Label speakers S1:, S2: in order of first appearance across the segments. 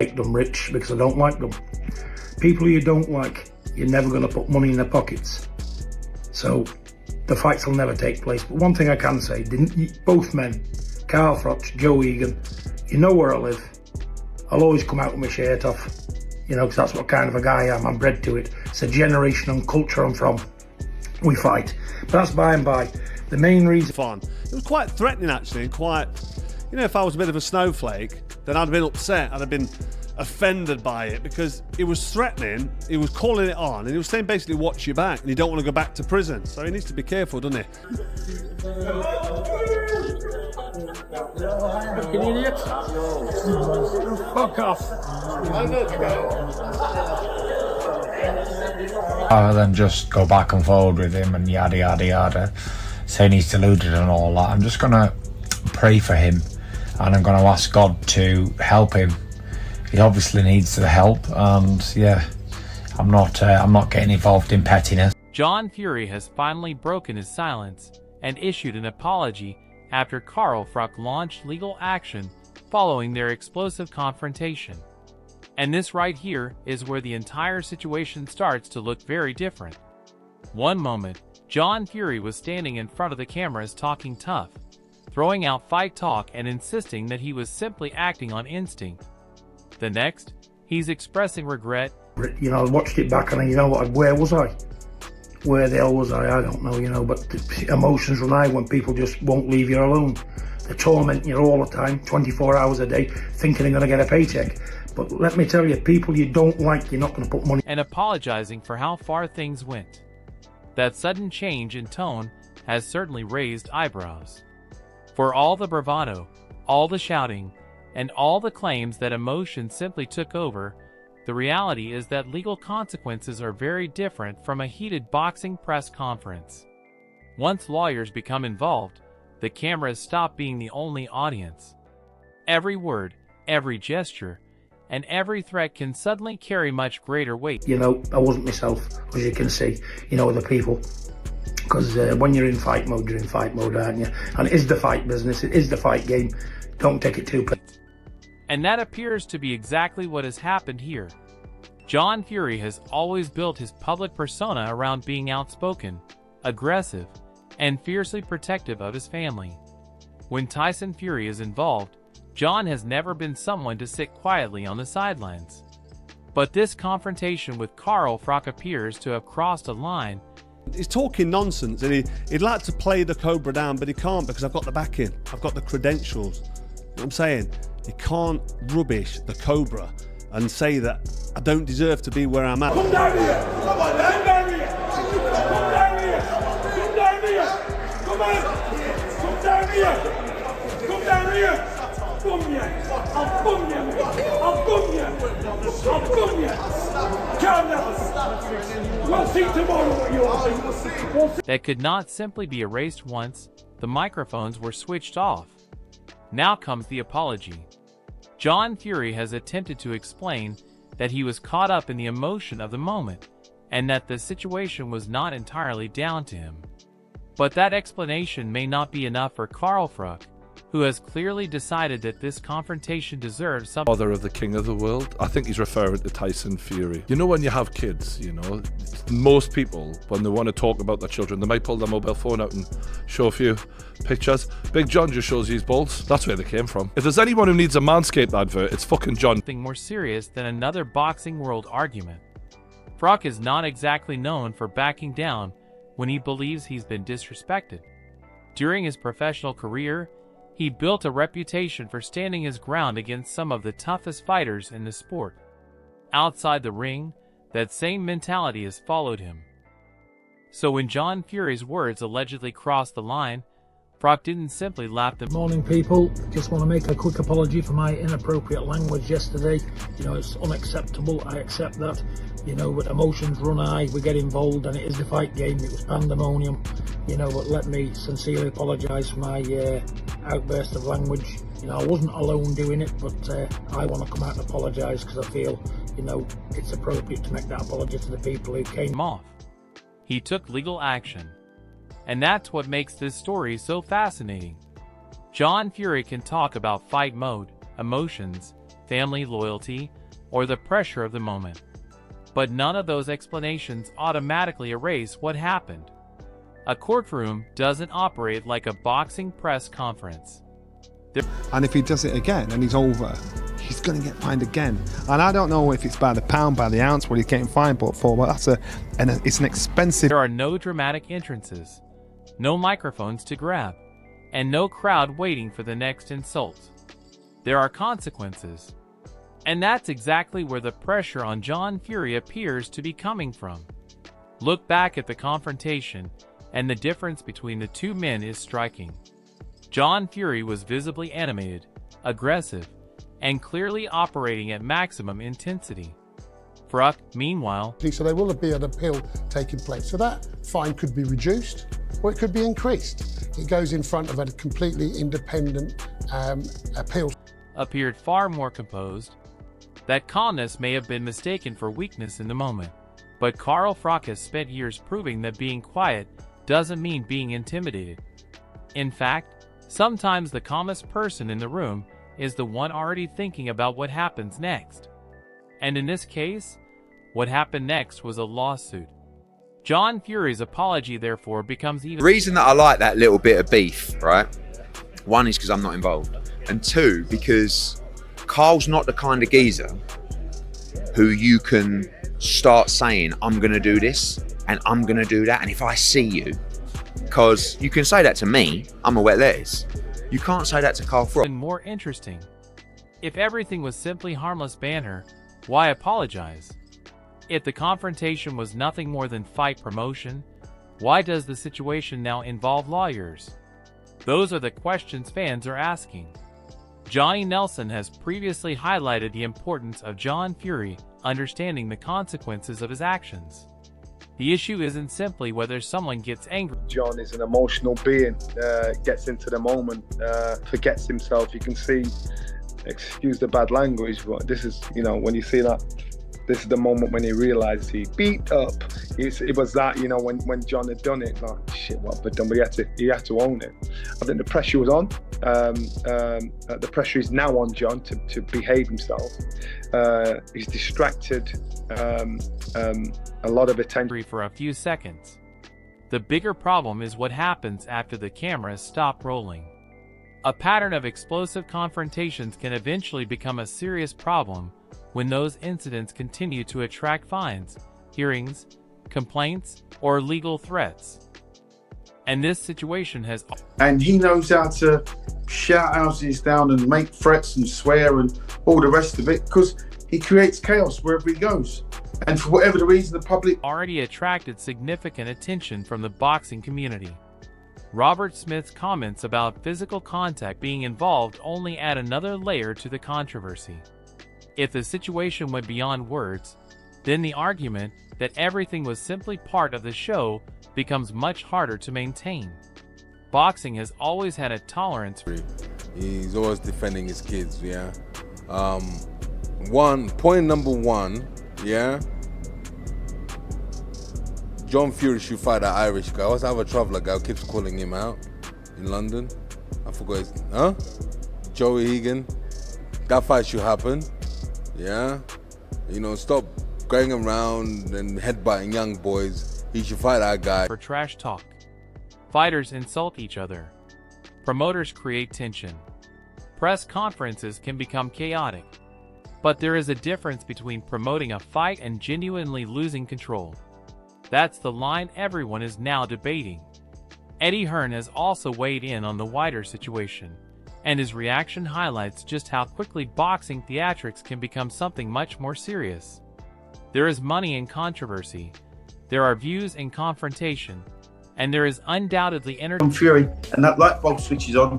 S1: make them rich because I don't like them. People you don't like, you're never going to put money in their pockets. So the fights will never take place. But one thing I can say, both men, Carl Froch, Joe Egan, you know where I live. I'll always come out with my shirt off, you know, because that's what kind of a guy I am. I'm bred to it. It's a generation and culture I'm from. We fight. But that's by and by. The main reason...
S2: Fun. It was quite threatening, actually, and quite... You know, if I was a bit of a snowflake, then I'd have been upset. I'd have been offended by it because it was threatening, he was calling it on, and he was saying basically watch your back and you don't want to go back to prison. So he needs to be careful, doesn't he?
S3: Fucking idiot. Fuck off.
S4: Rather than just go back and forward with him and yada yada yada, saying he's deluded and all that, I'm just gonna pray for him and I'm gonna ask God to help him. He obviously needs the help, and yeah, I'm not getting involved in pettiness.
S5: John Fury has finally broken his silence and issued an apology after Carl Froch launched legal action following their explosive confrontation. And this right here is where the entire situation starts to look very different. One moment, John Fury was standing in front of the cameras talking tough, throwing out fight talk and insisting that he was simply acting on instinct. The next, he's expressing regret.
S1: You know, I watched it back and you know what, where was I? Where the hell was I don't know, you know, but the emotions run high when people just won't leave you alone. They torment you all the time, 24 hours a day, thinking they're going to get a paycheck. But let me tell you, people you don't like, you're not going to put money...
S5: And apologizing for how far things went. That sudden change in tone has certainly raised eyebrows. For all the bravado, all the shouting, and all the claims that emotion simply took over, the reality is that legal consequences are very different from a heated boxing press conference. Once lawyers become involved, the cameras stop being the only audience. Every word, every gesture, and every threat can suddenly carry much greater weight.
S1: You know, I wasn't myself, as you can see, you know, with the people. Because when you're in fight mode, you're in fight mode, aren't you? And it is the fight business, it is the fight game. Don't take it too personally.
S5: And that appears to be exactly what has happened here. John Fury has always built his public persona around being outspoken, aggressive, and fiercely protective of his family. When Tyson Fury is involved, John has never been someone to sit quietly on the sidelines. But this confrontation with Carl Froch appears to have crossed a line.
S2: He's talking nonsense, and he'd like to play the Cobra down, but he can't because I've got the backing, I've got the credentials. You know what I'm saying? You can't rubbish the Cobra and say that I don't deserve to be where I'm at.
S3: Come down here! Come on, come down here! Come down here! Come down here! Come on! Come down here! Come down here! Boom you! I'll boom you! I'll boom you! I'll boom you! Calm down! We'll see tomorrow what you are.
S5: That could not simply be erased once the microphones were switched off. Now comes the apology. John Fury has attempted to explain that he was caught up in the emotion of the moment and that the situation was not entirely down to him. But that explanation may not be enough for Carl Froch, who has clearly decided that this confrontation deserves some...
S6: Father of the king of the world. I think he's referring to Tyson Fury. You know, when you have kids, you know, most people, when they want to talk about their children, they might pull their mobile phone out and show a few pictures. Big John just shows his balls. That's where they came from. If there's anyone who needs a Manscaped advert, it's fucking John.
S5: Something more serious than another boxing world argument. Froch is not exactly known for backing down when he believes he's been disrespected. During his professional career, he built a reputation for standing his ground against some of the toughest fighters in the sport. Outside the ring, that same mentality has followed him. So when John Fury's words allegedly crossed the line, Froch didn't simply laugh them.
S1: Morning, people. Just want to make a quick apology for my inappropriate language yesterday. You know, it's unacceptable. I accept that. You know, but emotions run high. We get involved, and it is the fight game. It was pandemonium. You know, but let me sincerely apologise for my outburst of language. You know, I wasn't alone doing it, but I want to come out and apologise because I feel, you know, it's appropriate to make that apology to the people who came
S5: off. He took legal action. And that's what makes this story so fascinating. John Fury can talk about fight mode, emotions, family loyalty, or the pressure of the moment. But none of those explanations automatically erase what happened. A courtroom doesn't operate like a boxing press conference.
S7: And if he does it again and he's over, he's going to get fined again. And I don't know if it's by the pound, by the ounce, what he's getting fined for, but it's an expensive...
S5: There are no dramatic entrances, no microphones to grab, and no crowd waiting for the next insult. There are consequences. And that's exactly where the pressure on John Fury appears to be coming from. Look back at the confrontation, and the difference between the two men is striking. John Fury was visibly animated, aggressive, and clearly operating at maximum intensity. Froch, meanwhile,
S8: so there will be an appeal taking place. So that fine could be reduced or it could be increased. It goes in front of a completely independent appeal.
S5: Appeared far more composed. That calmness may have been mistaken for weakness in the moment, but Carl Froch has spent years proving that being quiet doesn't mean being intimidated. In fact, sometimes the calmest person in the room is the one already thinking about what happens next. And in this case, what happened next was a lawsuit. John Fury's apology, therefore, becomes even...
S9: The reason that I like that little bit of beef, right? One is because I'm not involved. And two, because Carl's not the kind of geezer who you can start saying, I'm going to do this and I'm going to do that. And if I see you, because you can say that to me, I'm a wet lettuce. You can't say that to Carl Froch.
S5: And more interesting. If everything was simply harmless banter, why apologize? If the confrontation was nothing more than fight promotion, why does the situation now involve lawyers? Those are the questions fans are asking. Johnny Nelson has previously highlighted the importance of John Fury understanding the consequences of his actions. The issue isn't simply whether someone gets angry.
S10: John is an emotional being, gets into the moment, forgets himself. You can see, excuse the bad language, but this is, when you see that, this is the moment when he realised he beat up. It was that, when John had done it, like, shit, what have I done? But he had to own it. I think the pressure was on. The pressure is now on John to behave himself. He's distracted. A lot of attention
S5: for a few seconds. The bigger problem is what happens after the cameras stop rolling. A pattern of explosive confrontations can eventually become a serious problem when those incidents continue to attract fines, hearings, complaints, or legal threats. And this situation has...
S11: And he knows how to shout houses down and make threats and swear and all the rest of it, because he creates chaos wherever he goes. And for whatever the reason, the public...
S5: already attracted significant attention from the boxing community. Robert Smith's comments about physical contact being involved only add another layer to the controversy. If the situation went beyond words, then the argument that everything was simply part of the show becomes much harder to maintain. Boxing has always had a tolerance for...
S12: He's always defending his kids, yeah? Point number one, yeah? John Fury should fight that Irish guy. What's the other traveller guy who keeps calling him out in London? I forgot his... Joey Egan. That fight should happen. Yeah? Stop going around and headbutting young boys. He should fight that guy.
S5: For trash talk. Fighters insult each other. Promoters create tension. Press conferences can become chaotic. But there is a difference between promoting a fight and genuinely losing control. That's the line everyone is now debating. Eddie Hearn has also weighed in on the wider situation, and his reaction highlights just how quickly boxing theatrics can become something much more serious. There is money in controversy, there are views in confrontation, and there is undoubtedly
S11: entertainment. Fury, and that light bulb switches on.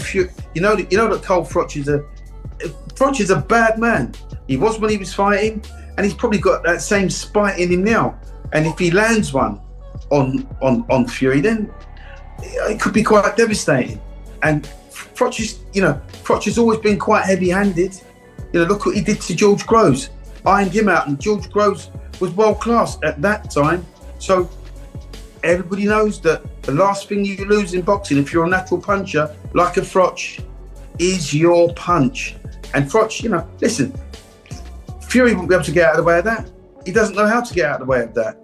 S11: Fury, that Carl Froch is a bad man. He was when he was fighting, and he's probably got that same spite in him now. And if he lands one on Fury, then it could be quite devastating. And Froch has always been quite heavy-handed. Look what he did to George Groves. Ironed him out, and George Groves was world-class at that time. So everybody knows that the last thing you lose in boxing, if you're a natural puncher, like a Froch, is your punch. And Froch, you know, listen, Fury wouldn't be able to get out of the way of that. He doesn't know how to get out of the way of that.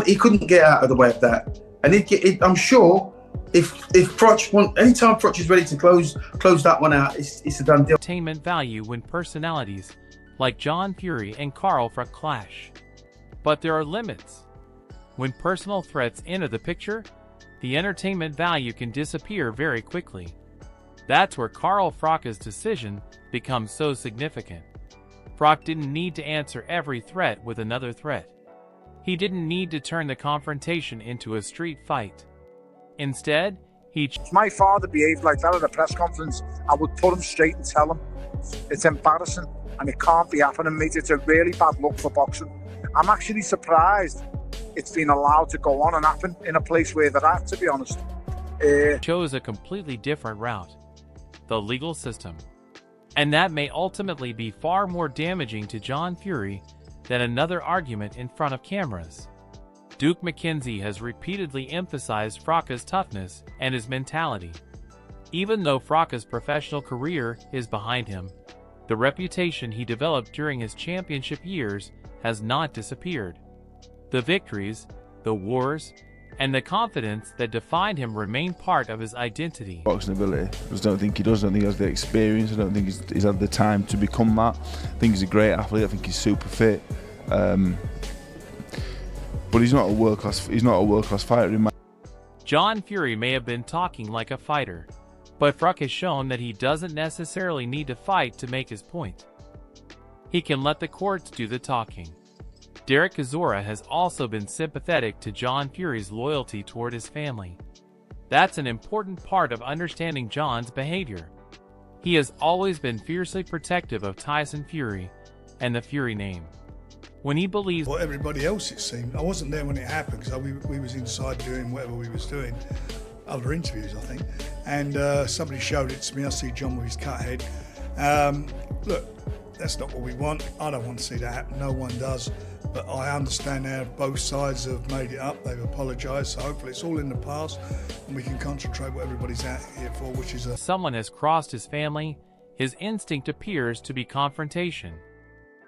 S11: He couldn't get out of the way of that. And I'm sure if Froch anytime Froch is ready to close that one out, it's a done deal.
S5: Entertainment value when personalities like John Fury and Carl Froch clash. But there are limits. When personal threats enter the picture, the entertainment value can disappear very quickly. That's where Carl Froch's decision becomes so significant. Froch didn't need to answer every threat with another threat. He didn't need to turn the confrontation into a street fight. Instead, if
S13: my father behaved like that at a press conference, I would put him straight and tell him, it's embarrassing and it can't be happening, mate. It's a really bad look for boxing. I'm actually surprised it's been allowed to go on and happen in a place where they're at, to be honest.
S5: Chose a completely different route, the legal system. And that may ultimately be far more damaging to John Fury than another argument in front of cameras. Duke McKenzie has repeatedly emphasized Froch's toughness and his mentality. Even though Froch's professional career is behind him, the reputation he developed during his championship years has not disappeared. The victories, the wars, and the confidence that defined him remain part of his identity.
S14: Boxing ability, I just don't think he does. I don't think he has the experience. I don't think he's had the time to become that. I think he's a great athlete. I think he's super fit, but he's not a world class. He's not a world class fighter in my.
S5: John Fury may have been talking like a fighter, but Froch has shown that he doesn't necessarily need to fight to make his point. He can let the courts do the talking. Derek Chisora has also been sympathetic to John Fury's loyalty toward his family. That's an important part of understanding John's behavior. He has always been fiercely protective of Tyson Fury and the Fury name. When he believes
S15: what everybody else, it seemed. I wasn't there when it happened because we was inside doing whatever we was doing, other interviews I think, and somebody showed it to me. I see John with his cut head. Look, that's not what we want. I don't want to see that happen. No one does. But I understand now both sides have made it up. They've apologised. So hopefully it's all in the past and we can concentrate what everybody's out here for, which is
S5: someone has crossed his family, his instinct appears to be confrontation.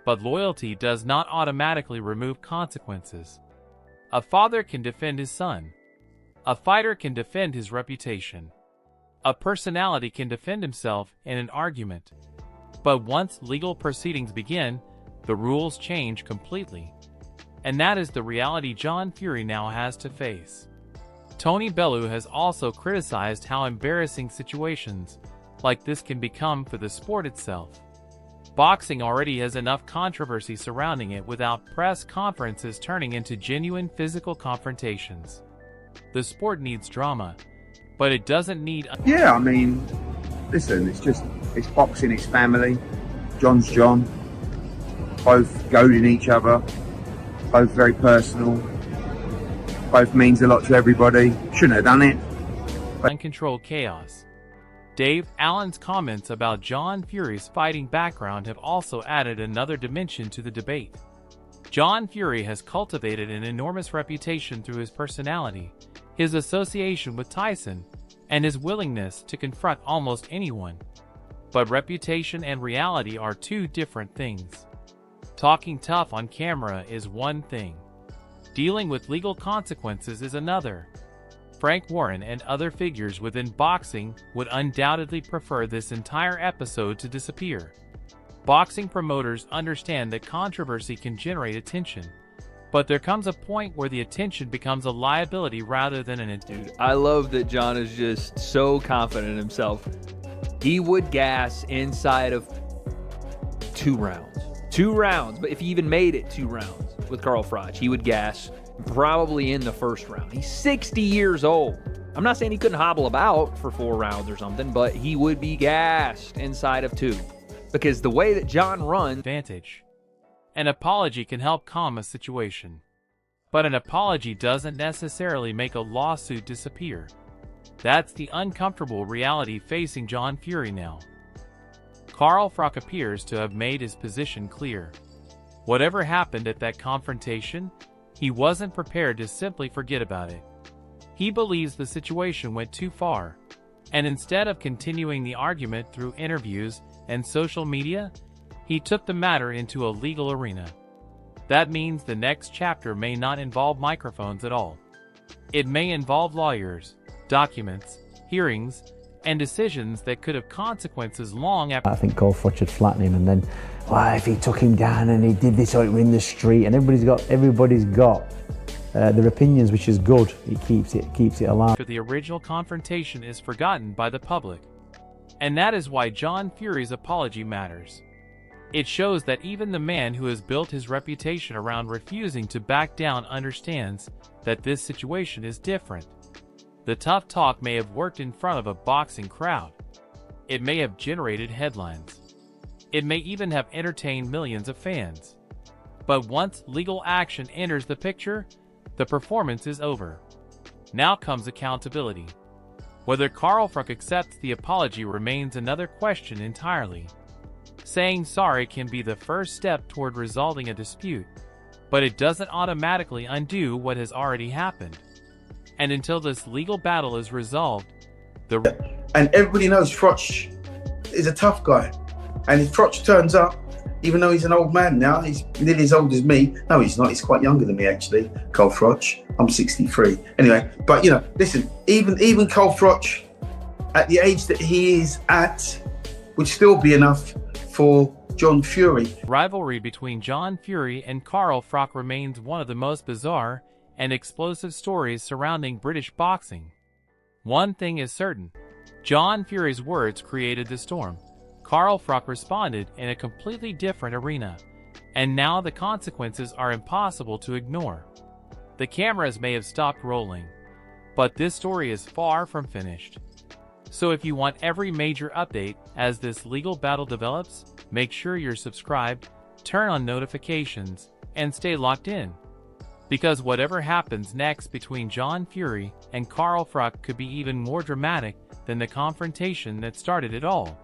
S5: But loyalty does not automatically remove consequences. A father can defend his son. A fighter can defend his reputation. A personality can defend himself in an argument. But once legal proceedings begin, the rules change completely. And that is the reality John Fury now has to face. Tony Bellew has also criticized how embarrassing situations like this can become for the sport itself. Boxing already has enough controversy surrounding it without press conferences turning into genuine physical confrontations. The sport needs drama, but it doesn't need...
S9: Yeah, I mean, listen, it's boxing, it's family. John's John. Both goading each other. Both very personal. Both means a lot to everybody. Shouldn't have done it.
S5: Uncontrolled chaos. Dave Allen's comments about John Fury's fighting background have also added another dimension to the debate. John Fury has cultivated an enormous reputation through his personality, his association with Tyson, and his willingness to confront almost anyone. But reputation and reality are two different things. Talking tough on camera is one thing. Dealing with legal consequences is another. Frank Warren and other figures within boxing would undoubtedly prefer this entire episode to disappear. Boxing promoters understand that controversy can generate attention, but there comes a point where the attention becomes a liability rather than an
S16: Dude, I love that John is just so confident in himself. He would gas inside of 2 rounds. 2 rounds, but if he even made it 2 rounds with Carl Froch, he would gas probably in the first round. He's 60 years old. I'm not saying he couldn't hobble about for 4 rounds or something, but he would be gassed inside of 2. Because the way that John runs...
S5: Advantage. An apology can help calm a situation. But an apology doesn't necessarily make a lawsuit disappear. That's the uncomfortable reality facing John Fury now. Carl Froch appears to have made his position clear. Whatever happened at that confrontation, he wasn't prepared to simply forget about it. He believes the situation went too far, and instead of continuing the argument through interviews and social media, he took the matter into a legal arena. That means the next chapter may not involve microphones at all. It may involve lawyers, documents, hearings, and decisions that could have consequences long after.
S17: I think Carl Froch would flatten him, and then, if he took him down and he did this out in the street, and everybody's got their opinions, which is good. It keeps it alive.
S5: The original confrontation is forgotten by the public, and that is why John Fury's apology matters. It shows that even the man who has built his reputation around refusing to back down understands that this situation is different. The tough talk may have worked in front of a boxing crowd. It may have generated headlines. It may even have entertained millions of fans. But once legal action enters the picture, the performance is over. Now comes accountability. Whether Carl Froch accepts the apology remains another question entirely. Saying sorry can be the first step toward resolving a dispute, but it doesn't automatically undo what has already happened. And until this legal battle is resolved,
S11: and everybody knows Froch is a tough guy. And if Froch turns up, even though he's an old man now, he's nearly as old as me. No, he's not. He's quite younger than me, actually, Carl Froch. I'm 63. Anyway, but, listen, even Carl Froch, at the age that he is at, would still be enough for John Fury.
S5: Rivalry between John Fury and Carl Froch remains one of the most bizarre and explosive stories surrounding British boxing. One thing is certain, John Fury's words created the storm. Carl Froch responded in a completely different arena, and now the consequences are impossible to ignore. The cameras may have stopped rolling, but this story is far from finished. So if you want every major update as this legal battle develops, make sure you're subscribed, turn on notifications, and stay locked in. Because whatever happens next between John Fury and Carl Froch could be even more dramatic than the confrontation that started it all.